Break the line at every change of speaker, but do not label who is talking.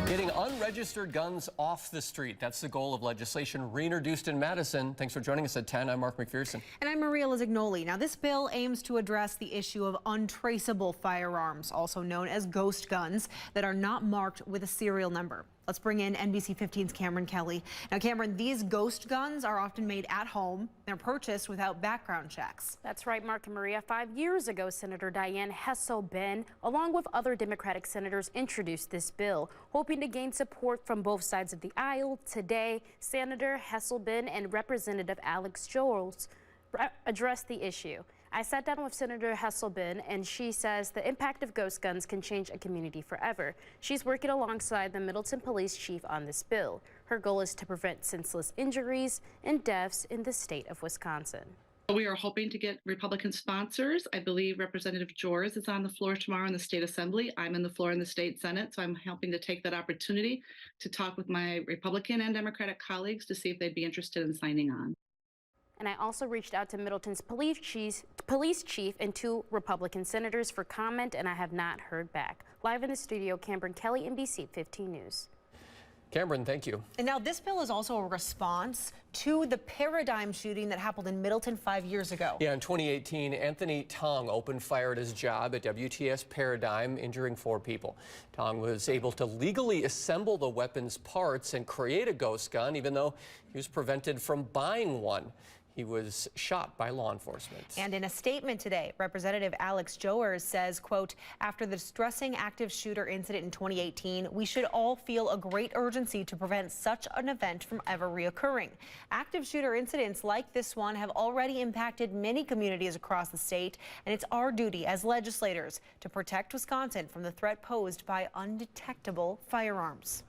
Getting unregistered guns off the street. That's the goal of legislation reintroduced in Madison. Thanks for joining us at 10. I'm Mark McPherson.
And I'm Maria Lazignoli. Now, this bill aims to address the issue of untraceable firearms, also known as ghost guns, that are not marked with a serial number. Let's bring in NBC 15's Cameron Kelly. Now, Cameron, these ghost guns are often made at home. They're purchased without background checks.
That's right, Mark and Maria. 5 years ago, Senator Dianne Hessel-Ben, along with other Democratic senators, introduced this bill, hoping to gain support from both sides of the aisle. Today, Senator Hessel-Ben and Representative Alex Jones addressed the issue. I sat down with Senator Hessel-Ben, and she says the impact of ghost guns can change a community forever. She's working alongside the Middleton police chief on this bill. Her goal is to prevent senseless injuries and deaths in the state of Wisconsin.
We are hoping to get Republican sponsors. I believe Representative Jones is on the floor tomorrow in the state assembly. I'm on the floor in the state senate, so I'm hoping to take that opportunity to talk with my Republican and Democratic colleagues to see if they'd be interested in signing on.
And I also reached out to Middleton's police chief and 2 Republican senators for comment, and I have not heard back. Live in the studio, Cameron Kelly, NBC 15 News.
Cameron, thank you.
And now this bill is also a response to the paradigm shooting that happened in Middleton 5 years ago.
Yeah, in 2018, Anthony Tong opened fire at his job at WTS Paradigm, injuring 4 people. Tong was able to legally assemble the weapon's parts and create a ghost gun, even though he was prevented from buying one. He was shot by law enforcement.
And in a statement today, Representative Alex Jones says, quote, after the distressing active shooter incident in 2018, we should all feel a great urgency to prevent such an event from ever reoccurring. Active shooter incidents like this one have already impacted many communities across the state, and it's our duty as legislators to protect Wisconsin from the threat posed by undetectable firearms.